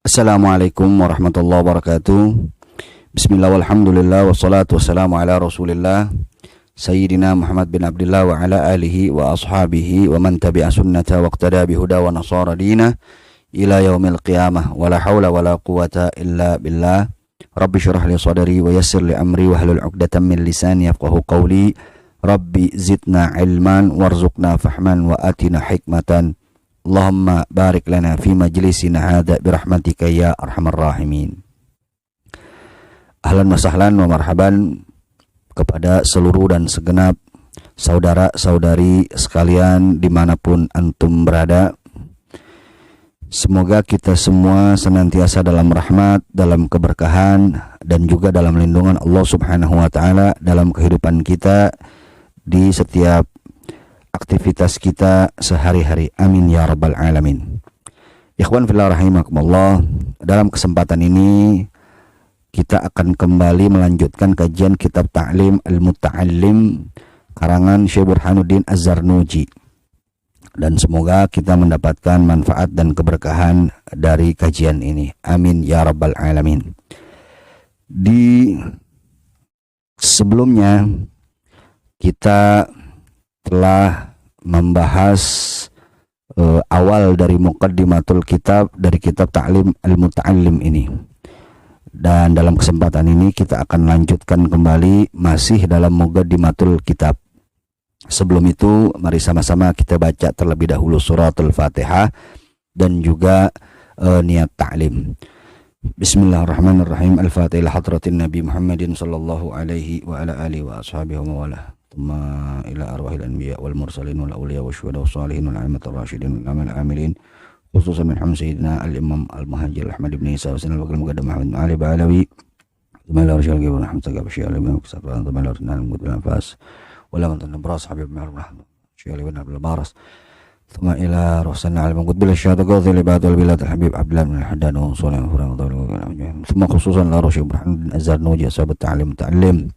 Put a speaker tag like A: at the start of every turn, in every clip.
A: Assalamualaikum warahmatullahi wabarakatuh. Bismillah walhamdulillah wassalatu wassalamu ala rasulillah Sayyidina Muhammad bin Abdullah wa ala alihi wa ashabihi wa man tabi'a sunnata wa iqtada bihuda wa nasara dinah ila yaumil qiyamah wa la hawla wa la quwata illa billah. Rabbi syurah li sadri wa yassir li amri wa hlul 'uqdatam min lisani yafqahu qawli. Rabbi zidna ilman warzuqna fahman wa atina hikmatan. Allahumma barik lana fi majlisina hadza birahmatika ya arhamar rahimin. Ahlan wa sahlan wa marhaban kepada seluruh dan segenap saudara-saudari sekalian dimanapun antum berada. Semoga kita semua senantiasa dalam rahmat, dalam keberkahan, dan juga dalam lindungan Allah subhanahu wa ta'ala dalam kehidupan kita di setiap aktivitas kita sehari-hari. Amin ya rabbal alamin. Ikhwan fillah rahimakumullah, dalam kesempatan ini kita akan kembali melanjutkan kajian kitab Ta'lim al-Muta'allim karangan Syekh Burhanuddin Az-Zarnuji, dan semoga kita mendapatkan manfaat dan keberkahan dari kajian ini. Amin ya rabbal alamin. Di sebelumnya kita telah membahas awal dari muqaddimatul kitab dari kitab Ta'lim al-Muta'allim ini, dan dalam kesempatan ini kita akan lanjutkan kembali masih dalam muqaddimatul kitab. Sebelum itu mari sama-sama kita baca terlebih dahulu suratul Fatihah dan juga niat ta'lim. Bismillahirrahmanirrahim. Al-Fatihah hadratin Nabi Muhammadin sallallahu alaihi wa ala alihi wa ashabihi wa mawalah. Thumma ila arwahil anbiya wal mursalin wal awliya wa syuhada wa salihin wal a'immatir rasyidin wal amal amilin, khususan min hamsayyidina al-imam al-muhajir Ahmad ibn Isa wa sinal wakil muqaddam Ahmad Ali Ba'alawi thumma ila rasyal gibun hamsaka bashiyal ibn kusafran thumma ila rinan mudul anfas wala mantan nabras habib ma'al rahmat syiyal ibn abdul baras thumma ila rasulna al-maqud bil syahada qadhil ibadul bilad al-habib abdullah bin al-haddad wa sallallahu alaihi wa sallam thumma khususan la rasyal Burhanuddin Az-Zarnuji sahabat ta'lim ta'lim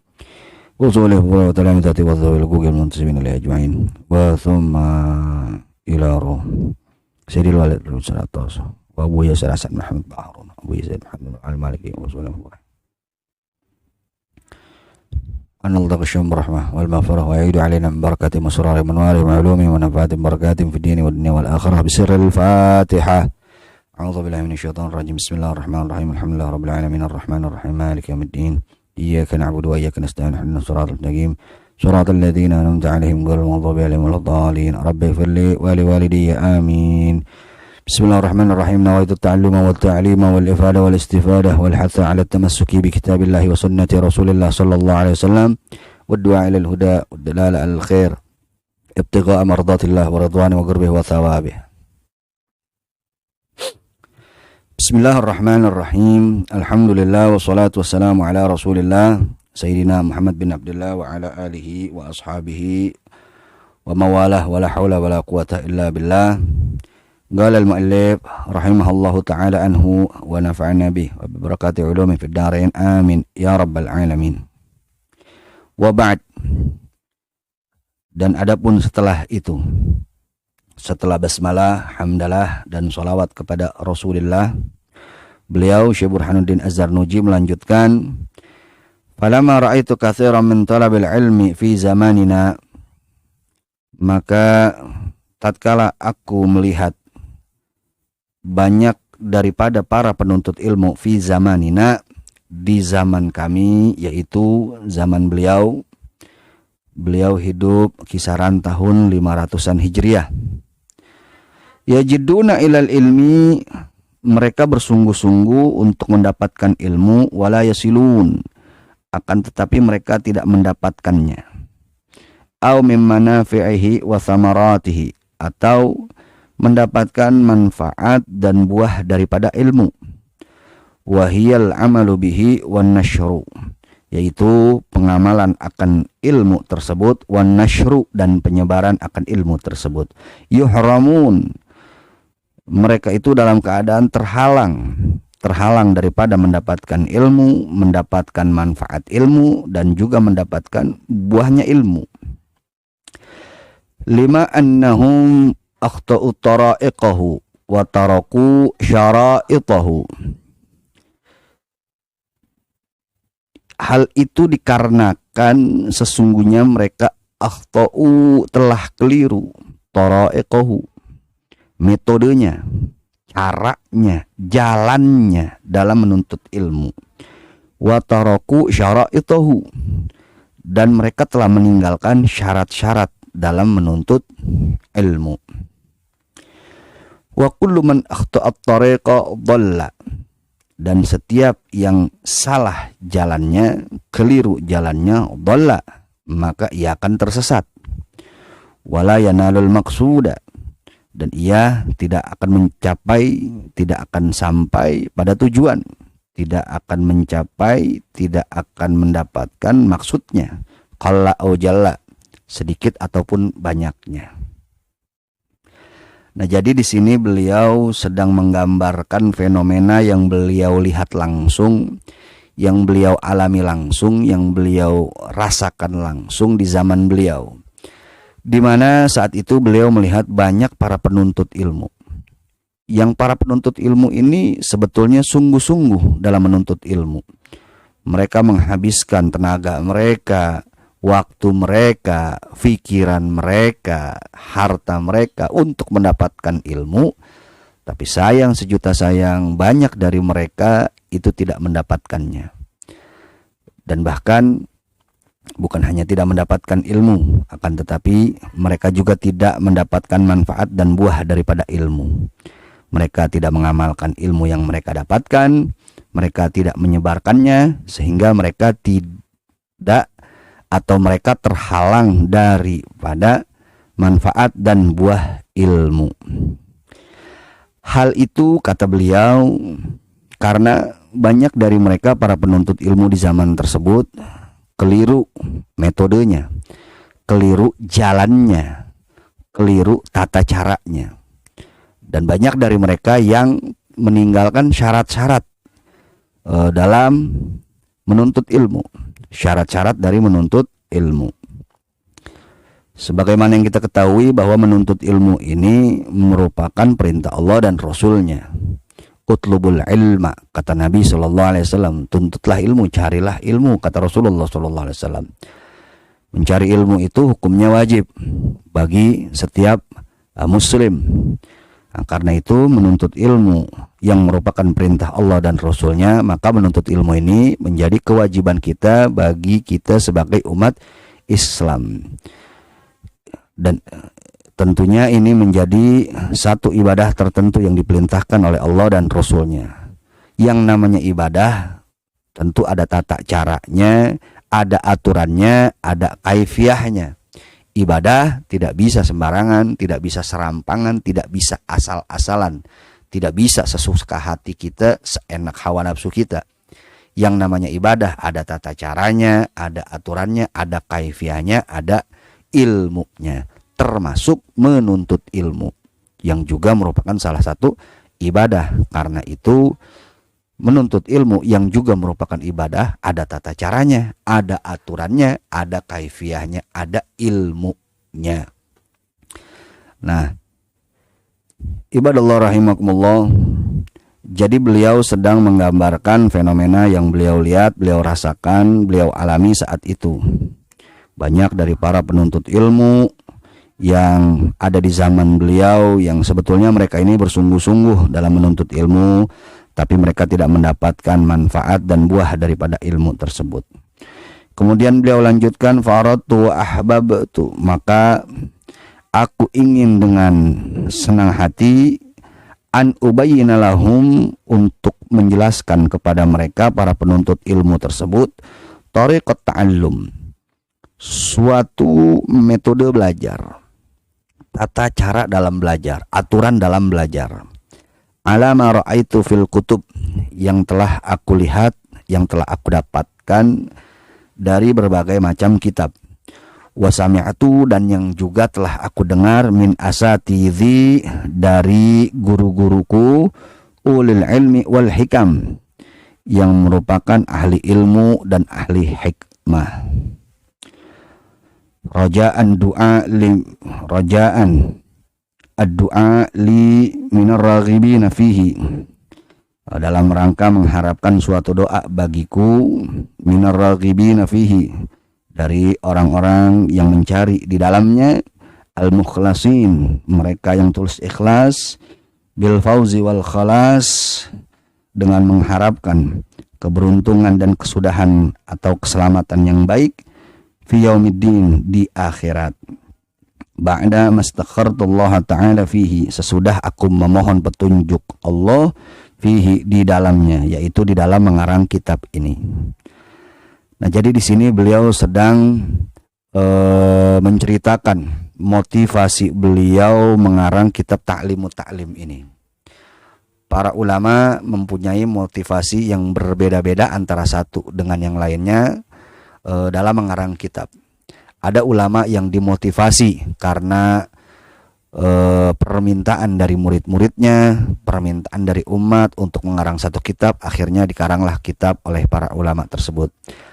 A: وصوله وتلامذته والذوي الحقوق المنتسبين إليه أجمعين وثم إلى روح سيد الوالد الرسالة وأبو ياسر حسن محمد بن أبو ياسر محمد المالكي وصوله أن نلتقي الشام برحمة والمغفرة ويعيد علينا من بركة مسرار منوار وعلوم ونفات بركات في الدين والدنيا والآخرة بسر الفاتحة. أعوذ بالله من الشيطان الرجيم. بسم الله الرحمن الرحيم. الحمد لله رب العالمين الرحمن الرحيم مالك يوم الدين إياك نعبد وإياك نستعين اهدنا الصراط المستقيم صراط الذين أنعمت عليهم غير المغضوب عليهم ولا الضالين رب اغفر لي ولوالدي آمين. بسم الله الرحمن الرحيم. نويت التعلم والتعليم والإفادة والاستفادة والحث على التمسك بكتاب الله وسنة رسول الله صلى الله عليه وسلم والدعاء إلى الهدى والدلالة على الخير ابتغاء مرضات الله ورضوانه وقربه وثوابه. Bismillahirrahmanirrahim. Alhamdulillah wassalatu wassalamu ala rasulillah Sayyidina Muhammad bin Abdullah wa ala alihi wa ashabihi wa mawalah wa la hawla wa la quwata illa billah. Qala al-mu'allif rahimahullahu ta'ala anhu wa nafa'ana bih wa bibarakati ulumi fid darain amin ya rabbal alamin. Wa ba'd. Dan adapun setelah itu, setelah basmalah, hamdalah, dan sholawat kepada Rasulullah, beliau Syekh Burhanuddin Az-Zarnuji melanjutkan, falamma ra'aitu katsiran min talabil ilmi fi zamanina, maka tatkala aku melihat banyak daripada para penuntut ilmu fi zamanina, di zaman kami, yaitu zaman beliau hidup kisaran tahun 500-an Hijriah. Yajiduna ilal ilmi, mereka bersungguh-sungguh untuk mendapatkan ilmu, wala yasilun, akan tetapi mereka tidak mendapatkannya. Au mimmana fi'ihi wa thamaratihi, atau mendapatkan manfaat dan buah daripada ilmu. Wahiyal amalu bihi wan nashru, yaitu pengamalan akan ilmu tersebut, wan nashru, dan penyebaran akan ilmu tersebut. Yuhramun, mereka itu dalam keadaan terhalang daripada mendapatkan ilmu, mendapatkan manfaat ilmu, dan juga mendapatkan buahnya ilmu. Lima annahum akhta'u tara'iqahu wa taraku syara'itahu. Hal itu dikarenakan sesungguhnya mereka akhtau telah keliru tara'iqahu, metodenya, caranya, jalannya dalam menuntut ilmu. Wa taraku syara'itahu, dan mereka telah meninggalkan syarat-syarat dalam menuntut ilmu. Wa kullu man akhta'a at-tariqa dhalla, dan setiap yang salah jalannya, keliru jalannya, dhalla, maka ia akan tersesat. Wala yanalul maqsuda, dan ia tidak akan mencapai, tidak akan sampai pada tujuan, tidak akan mencapai, tidak akan mendapatkan maksudnya, qalla au jalla, sedikit ataupun banyaknya. Nah, jadi di sini beliau sedang menggambarkan fenomena yang beliau lihat langsung, yang beliau alami langsung, yang beliau rasakan langsung di zaman beliau, di mana saat itu beliau melihat banyak para penuntut ilmu. Yang para penuntut ilmu ini sebetulnya sungguh-sungguh dalam menuntut ilmu. Mereka menghabiskan tenaga mereka, waktu mereka, pikiran mereka, harta mereka untuk mendapatkan ilmu. Tapi sayang sejuta sayang, banyak dari mereka itu tidak mendapatkannya. Dan bahkan bukan hanya tidak mendapatkan ilmu, akan tetapi mereka juga tidak mendapatkan manfaat dan buah daripada ilmu. Mereka tidak mengamalkan ilmu yang mereka dapatkan, mereka tidak menyebarkannya, sehingga mereka tidak atau mereka terhalang daripada manfaat dan buah ilmu. Hal itu, kata beliau, karena banyak dari mereka para penuntut ilmu di zaman tersebut keliru metodenya, keliru jalannya, keliru tata caranya. Dan banyak dari mereka yang meninggalkan syarat-syarat dalam menuntut ilmu, syarat-syarat dari menuntut ilmu. Sebagaimana yang kita ketahui bahwa menuntut ilmu ini merupakan perintah Allah dan Rasulnya. Utlubul ilma, kata Nabi SAW, tuntutlah ilmu, carilah ilmu, kata Rasulullah SAW. Mencari ilmu itu hukumnya wajib bagi setiap muslim. Nah, karena itu menuntut ilmu yang merupakan perintah Allah dan Rasulnya, maka menuntut ilmu ini menjadi kewajiban kita bagi kita sebagai umat Islam. Dan tentunya ini menjadi satu ibadah tertentu yang diperintahkan oleh Allah dan Rasulnya. Yang namanya ibadah tentu ada tata caranya, ada aturannya, ada kaifiahnya. Ibadah tidak bisa sembarangan, tidak bisa serampangan, tidak bisa asal-asalan, tidak bisa sesuka hati kita, seenak hawa nafsu kita. Yang namanya ibadah ada tata caranya, ada aturannya, ada kaifiahnya, ada ilmunya, termasuk menuntut ilmu, yang juga merupakan salah satu ibadah. Karena itu menuntut ilmu yang juga merupakan ibadah ada tata caranya, ada aturannya, ada kaifiahnya, ada ilmunya. Nah, ibadallah rahimakumullah, jadi beliau sedang menggambarkan fenomena yang beliau lihat, beliau rasakan, beliau alami saat itu. Banyak dari para penuntut ilmu yang ada di zaman beliau yang sebetulnya mereka ini bersungguh-sungguh dalam menuntut ilmu, tapi mereka tidak mendapatkan manfaat dan buah daripada ilmu tersebut. Kemudian beliau lanjutkan, faratu ahbabtu, maka aku ingin dengan senang hati an ubayyina lahum, untuk menjelaskan kepada mereka para penuntut ilmu tersebut, tariqat ta'allum, suatu metode belajar, tata cara dalam belajar, aturan dalam belajar. Ala ma ra'aitu fil kutub, yang telah aku lihat, yang telah aku dapatkan dari berbagai macam kitab. Wa sami'tu, dan yang juga telah aku dengar, min asatidhi, dari guru-guruku, ulil ilmi wal hikam, yang merupakan ahli ilmu dan ahli hikmah. Rajaan ad-du'a li minar raghibina fihi, dalam rangka mengharapkan suatu doa bagiku, minar raghibina fihi, dari orang-orang yang mencari di dalamnya, al-mukhlasin, mereka yang tulus ikhlas, bil fauzi wal khalas, dengan mengharapkan keberuntungan dan kesudahan atau keselamatan yang baik, fi yaumiddin, di akhirat. Ba'da mastakhartullah ta'ala fihi, sesudah aku memohon petunjuk Allah fihi, di dalamnya, yaitu di dalam mengarang kitab ini. Nah, jadi di sini beliau sedang menceritakan motivasi beliau mengarang kitab Ta'limut Ta'lim ini. Para ulama mempunyai motivasi yang berbeda-beda antara satu dengan yang lainnya dalam mengarang kitab. Ada ulama yang dimotivasi karena permintaan dari murid-muridnya, permintaan dari umat untuk mengarang satu kitab, akhirnya dikaranglah kitab oleh para ulama tersebut.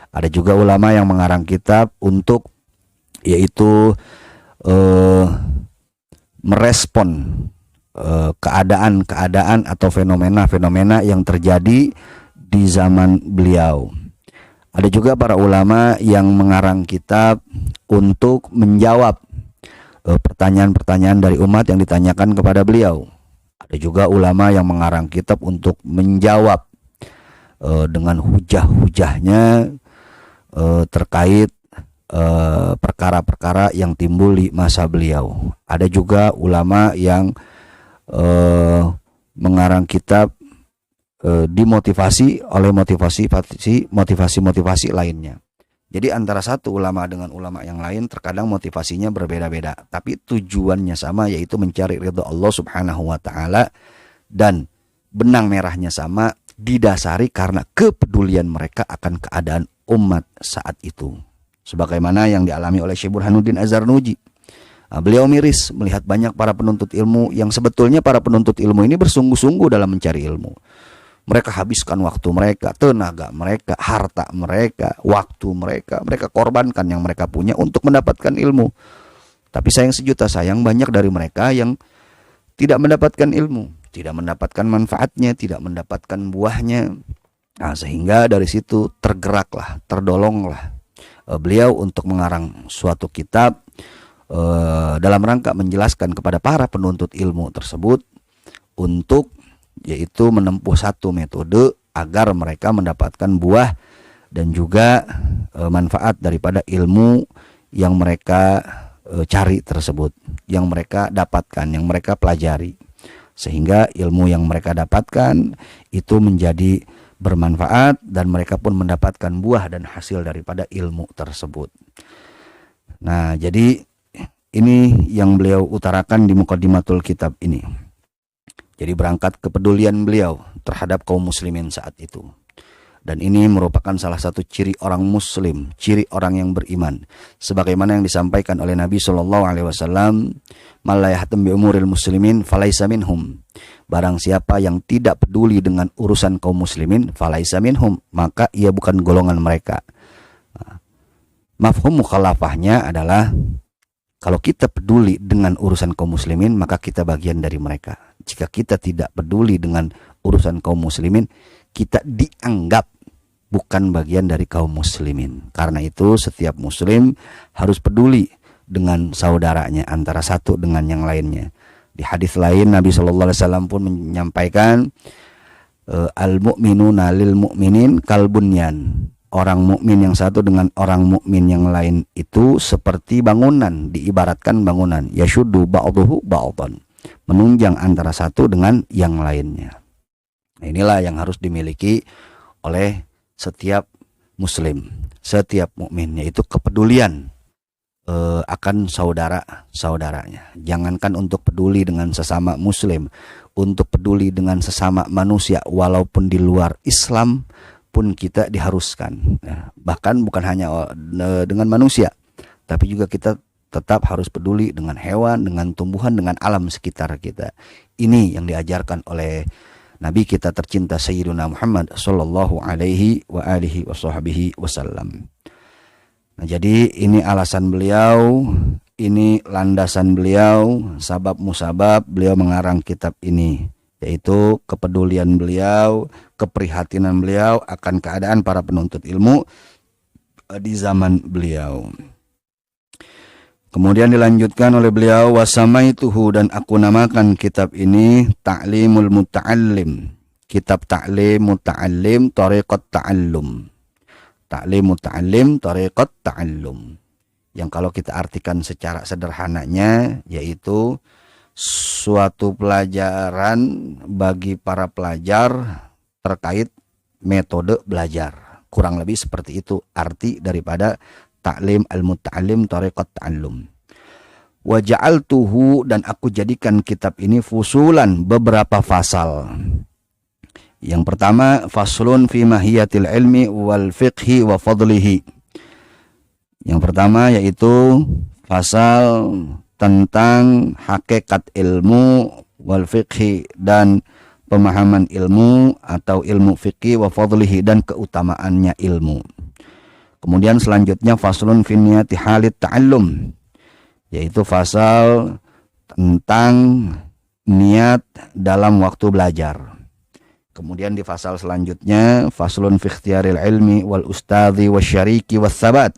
A: Ada juga ulama yang mengarang kitab untuk, yaitu merespon keadaan-keadaan atau fenomena-fenomena yang terjadi di zaman beliau. Ada juga para ulama yang mengarang kitab untuk menjawab pertanyaan-pertanyaan dari umat yang ditanyakan kepada beliau. Ada juga ulama yang mengarang kitab untuk menjawab dengan hujah-hujahnya terkait perkara-perkara yang timbul di masa beliau. Ada juga ulama yang mengarang kitab dimotivasi oleh motivasi lainnya. Jadi antara satu ulama dengan ulama yang lain terkadang motivasinya berbeda-beda, tapi tujuannya sama, yaitu mencari ridha Allah Subhanahu wa taala, dan benang merahnya sama, didasari karena kepedulian mereka akan keadaan umat saat itu. Sebagaimana yang dialami oleh Syekh Burhanuddin Az-Zarnuji. Beliau miris melihat banyak para penuntut ilmu yang sebetulnya para penuntut ilmu ini bersungguh-sungguh dalam mencari ilmu. Mereka habiskan waktu mereka, tenaga mereka, harta mereka, waktu mereka, mereka korbankan yang mereka punya untuk mendapatkan ilmu. Tapi sayang sejuta sayang, banyak dari mereka yang tidak mendapatkan ilmu, tidak mendapatkan manfaatnya, tidak mendapatkan buahnya. Nah, sehingga dari situ tergeraklah, terdolonglah beliau untuk mengarang suatu kitab dalam rangka menjelaskan kepada para penuntut ilmu tersebut untuk, yaitu menempuh satu metode agar mereka mendapatkan buah dan juga manfaat daripada ilmu yang mereka cari tersebut, yang mereka dapatkan, yang mereka pelajari, sehingga ilmu yang mereka dapatkan itu menjadi bermanfaat dan mereka pun mendapatkan buah dan hasil daripada ilmu tersebut. Nah, jadi ini yang beliau utarakan di Muqaddimatul Kitab ini. Jadi berangkat kepedulian beliau terhadap kaum muslimin saat itu. Dan ini merupakan salah satu ciri orang muslim, ciri orang yang beriman. Sebagaimana yang disampaikan oleh Nabi SAW, "Man la yahtam bi umuril muslimin falaisa minhum." Barang siapa yang tidak peduli dengan urusan kaum muslimin, falaisa minhum, maka ia bukan golongan mereka. Mafhum mukhalafahnya adalah, kalau kita peduli dengan urusan kaum muslimin, maka kita bagian dari mereka. Jika kita tidak peduli dengan urusan kaum muslimin, kita dianggap bukan bagian dari kaum muslimin. Karena itu setiap muslim harus peduli dengan saudaranya, antara satu dengan yang lainnya. Di hadis lain Nabi SAW pun menyampaikan, al-mu'minuna lil mu'minin kalbunyan. Orang mukmin yang satu dengan orang mukmin yang lain itu seperti bangunan, diibaratkan bangunan. Yashuddu ba'duhu ba'dan, menunjang antara satu dengan yang lainnya. Nah, inilah yang harus dimiliki oleh setiap muslim, setiap mukmin, yaitu kepedulian akan saudara-saudaranya. Jangankan untuk peduli dengan sesama muslim, untuk peduli dengan sesama manusia walaupun di luar Islam pun kita diharuskan. Nah, bahkan bukan hanya dengan manusia, tapi juga kita tetap harus peduli dengan hewan, dengan tumbuhan, dengan alam sekitar kita. Ini yang diajarkan oleh Nabi kita tercinta Sayyiduna Muhammad sallallahu alaihi wa alihi wasallam. Nah, jadi ini alasan beliau ini landasan beliau, sabab musabab beliau mengarang kitab ini, yaitu kepedulian beliau, keprihatinan beliau akan keadaan para penuntut ilmu di zaman beliau. Kemudian dilanjutkan oleh beliau, wasamaituhu, dan aku namakan kitab ini Ta'limul Muta'allim, kitab ta'lim muta'allim tariqat ta'allum. Ta'lim muta'allim tariqat ta'allum, yang kalau kita artikan secara sederhananya yaitu suatu pelajaran bagi para pelajar terkait metode belajar. Kurang lebih seperti itu arti daripada Ta'lim al-Muta'allim tariqat ta'allum. Wa ja'altuhu, dan aku jadikan kitab ini fusulan, beberapa fasal. Yang pertama, faslun fi mahiyatil ilmi wal fiqhi wa fadlihi. Yang pertama yaitu fasal tentang hakikat ilmu, wal fiqhi, dan pemahaman ilmu atau ilmu fiqhi, wa fadlihi, dan keutamaannya ilmu. Kemudian selanjutnya faslun fi niyati halit ta'allum, yaitu fasal tentang niat dalam waktu belajar. Kemudian di fasal selanjutnya faslun fi ikhtiyaril ilmi wal ustadhi wasyariki wassabat,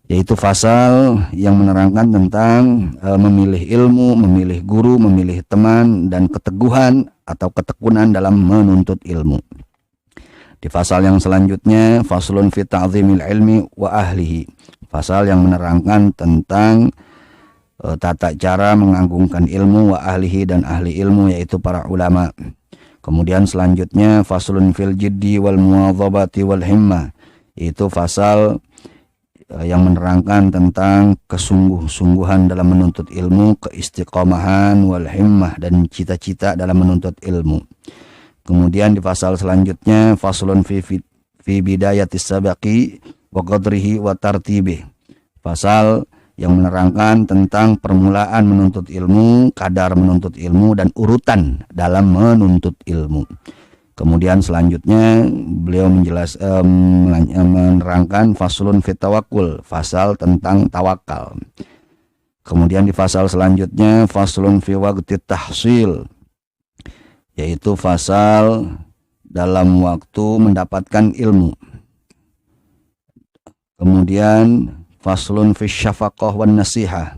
A: yaitu fasal yang menerangkan tentang memilih ilmu, memilih guru, memilih teman, dan keteguhan atau ketekunan dalam menuntut ilmu. Di fasal yang selanjutnya faslun fi ta'zimil ilmi wa ahlihi, fasal yang menerangkan tentang tata cara mengagungkan ilmu, wa ahlihi, dan ahli ilmu yaitu para ulama. Kemudian selanjutnya faslun fil jiddi wal muwadhabati wal himmah, yaitu fasal yang menerangkan tentang kesungguh-sungguhan dalam menuntut ilmu, keistiqomahan, wal himmah, dan cita-cita dalam menuntut ilmu. Kemudian di fasal selanjutnya faslun fi bidayatis sabaqi wa qadrihi wa tartibih, fasal yang menerangkan tentang permulaan menuntut ilmu, kadar menuntut ilmu, dan urutan dalam menuntut ilmu. Kemudian selanjutnya beliau menerangkan faslun fit tawakkul, fasal tentang tawakal. Kemudian di fasal selanjutnya faslun fi waqtit tahsil, yaitu fasal dalam waktu mendapatkan ilmu. Kemudian faslun fi syafaqah wan nasihah,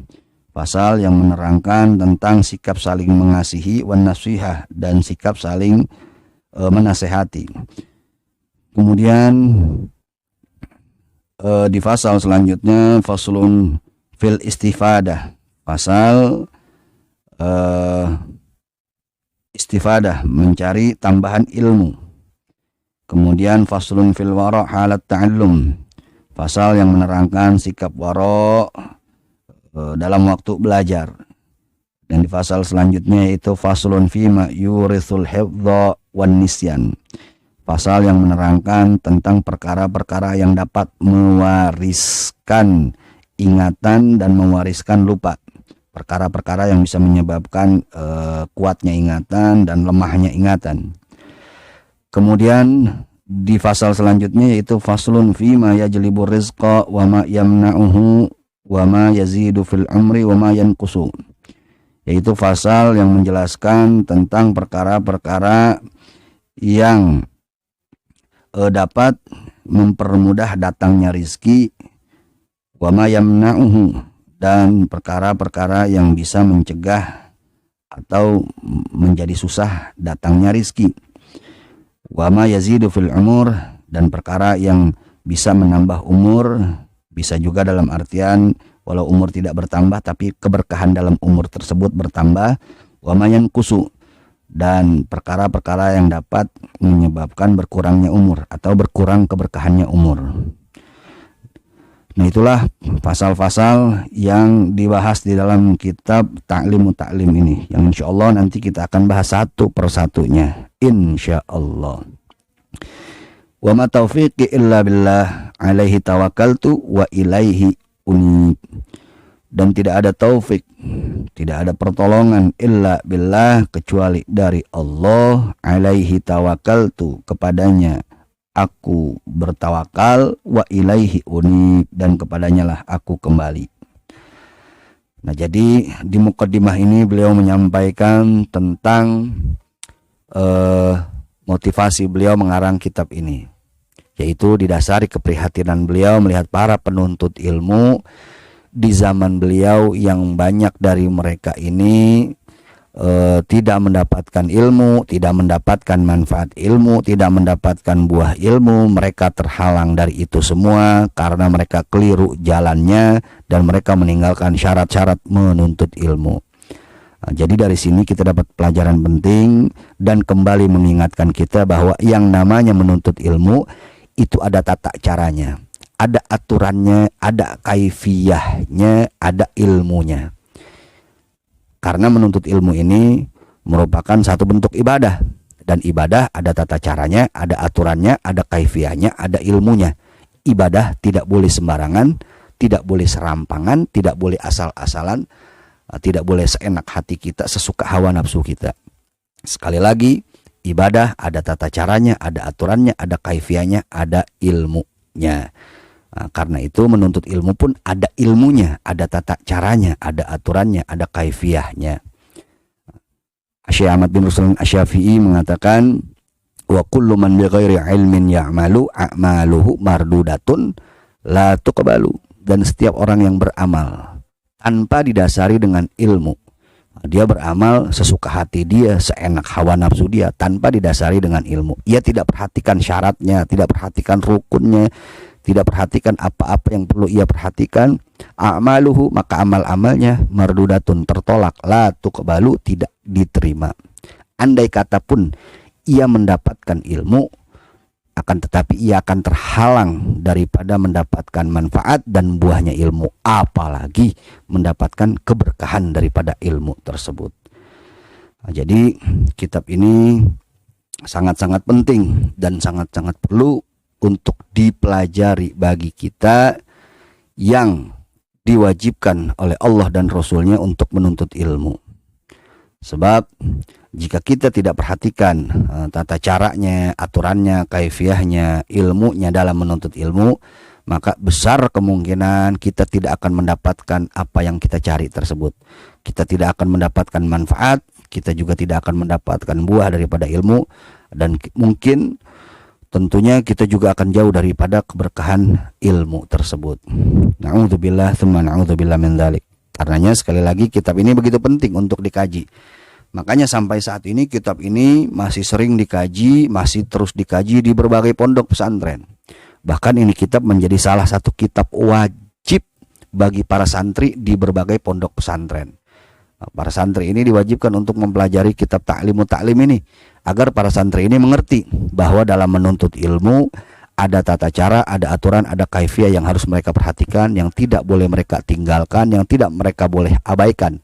A: pasal yang menerangkan tentang sikap saling mengasihi, wan nasihah, dan sikap saling menasehati. Kemudian di fasal selanjutnya faslun fil istifadah, pasal istifadah, mencari tambahan ilmu. Kemudian faslun fil wara' halat ta'allum, pasal yang menerangkan sikap wara' dalam waktu belajar. Dan di fasal selanjutnya yaitu faslun fima yurithul hifdha wan nisyan, pasal yang menerangkan tentang perkara-perkara yang dapat mewariskan ingatan dan mewariskan lupa, perkara-perkara yang bisa menyebabkan kuatnya ingatan dan lemahnya ingatan. Kemudian di fasal selanjutnya yaitu faslun fima yajlibur rizqa wa ma yamna'uhu wa ma yazidu fil umri wa ma yanqusu, yaitu fasal yang menjelaskan tentang perkara-perkara yang dapat mempermudah datangnya rizki, wa ma yamna'uhu, dan perkara-perkara yang bisa mencegah atau menjadi susah datangnya rizki, wa ma yazidu fil umur, dan perkara yang bisa menambah umur, bisa juga dalam artian walau umur tidak bertambah tapi keberkahan dalam umur tersebut bertambah, wa ma yanqusu, dan perkara-perkara yang dapat menyebabkan berkurangnya umur atau berkurang keberkahannya umur. Nah, itulah pasal-pasal yang dibahas di dalam kitab Ta'lim Muta'allim ini, yang insya Allah nanti kita akan bahas satu persatunya, insya Allah. Wa ma taufiqi illa billah, alaihi tawakkaltu wa ilaihi unib. Dan tidak ada taufik, tidak ada pertolongan illa billah, kecuali dari Allah, alaihi tawakkaltu, kepadanya aku bertawakal, wa ilaihi unib, dan kepadanya lah aku kembali. Nah, jadi di mukaddimah ini beliau menyampaikan tentang motivasi beliau mengarang kitab ini, yaitu didasari keprihatinan beliau melihat para penuntut ilmu di zaman beliau yang banyak dari mereka ini tidak mendapatkan ilmu, tidak mendapatkan manfaat ilmu, tidak mendapatkan buah ilmu. Mereka terhalang dari itu semua karena mereka keliru jalannya dan mereka meninggalkan syarat-syarat menuntut ilmu. Nah, jadi dari sini kita dapat pelajaran penting dan kembali mengingatkan kita bahwa yang namanya menuntut ilmu itu ada tata caranya, ada aturannya, ada kaifiyahnya, ada ilmunya. Karena menuntut ilmu ini merupakan satu bentuk ibadah, dan ibadah ada tata caranya, ada aturannya, ada kaifiyahnya, ada ilmunya. Ibadah tidak boleh sembarangan, tidak boleh serampangan, tidak boleh asal-asalan, tidak boleh seenak hati kita, sesuka hawa nafsu kita. Sekali lagi, ibadah ada tata caranya, ada aturannya, ada kaifiyahnya, ada ilmunya. Nah, karena itu menuntut ilmu pun ada ilmunya, ada tata caranya, ada aturannya, ada kaifiyahnya. Syekh Ahmad bin Ruslan Asy-Syafi'i mengatakan, wa kullu man bighairi ilmin ya'malu a'maluhu mardudatun la tuqbalu. Dan setiap orang yang beramal tanpa didasari dengan ilmu, dia beramal sesuka hati dia, seenak hawa nafsu dia, tanpa didasari dengan ilmu. Ia tidak perhatikan syaratnya, tidak perhatikan rukunnya, tidak perhatikan apa-apa yang perlu ia perhatikan. A'maluhu, maka amal-amalnya mardudatun, tertolak, la tuqbalu, tidak diterima. Andai kata pun ia mendapatkan ilmu, akan tetapi ia akan terhalang daripada mendapatkan manfaat dan buahnya ilmu, apalagi mendapatkan keberkahan daripada ilmu tersebut. Nah, jadi kitab ini sangat-sangat penting dan sangat-sangat perlu untuk dipelajari bagi kita yang diwajibkan oleh Allah dan Rasulnya untuk menuntut ilmu. Sebab jika kita tidak perhatikan tata caranya, aturannya, kaifiyahnya, ilmunya dalam menuntut ilmu, maka besar kemungkinan kita tidak akan mendapatkan apa yang kita cari tersebut. Kita tidak akan mendapatkan manfaat, kita juga tidak akan mendapatkan buah daripada ilmu, dan mungkin tentunya kita juga akan jauh daripada keberkahan ilmu tersebut. Na'udzubillah tsumma na'udzubillah min dzalik. Karenanya sekali lagi kitab ini begitu penting untuk dikaji. Makanya sampai saat ini kitab ini masih sering dikaji, masih terus dikaji di berbagai pondok pesantren. Bahkan ini kitab menjadi salah satu kitab wajib bagi para santri di berbagai pondok pesantren. Para santri ini diwajibkan untuk mempelajari kitab Ta'limu Ta'lim ini, agar para santri ini mengerti bahwa dalam menuntut ilmu ada tata cara, ada aturan, ada kaifiyah yang harus mereka perhatikan, yang tidak boleh mereka tinggalkan, yang tidak mereka boleh abaikan,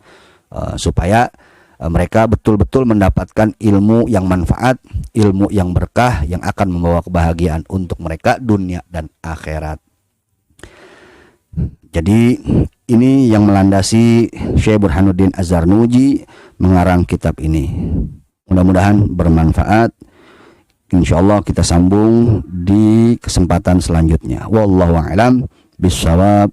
A: supaya mereka betul-betul mendapatkan ilmu yang manfaat, ilmu yang berkah, yang akan membawa kebahagiaan untuk mereka dunia dan akhirat. Jadi ini yang melandasi Syekh Burhanuddin Az-Zarnuji mengarang kitab ini. Mudah-mudahan bermanfaat. Insyaallah kita sambung di kesempatan selanjutnya. Wallahu a'lam bishawab.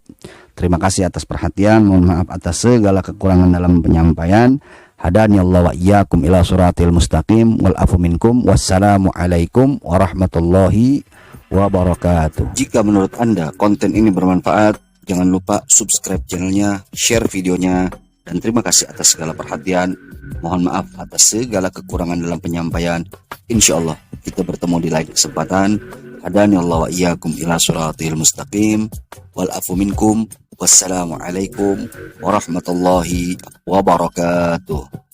A: Terima kasih atas perhatian. Mohon maaf atas segala kekurangan dalam penyampaian. Hadani Allah wa iyyakum ila siratil mustaqim wal afu minkum. Wassalamu alaikum warahmatullahi wabarakatuh. Jika menurut Anda konten ini bermanfaat, jangan lupa subscribe channelnya, share videonya, dan terima kasih atas segala perhatian. Mohon maaf atas segala kekurangan dalam penyampaian. Insyaallah kita bertemu di lain kesempatan. Hadani Allah wa iyyakum ila siratil mustaqim wal afu minkum. Wassalamu alaikum warahmatullahi wabarakatuh.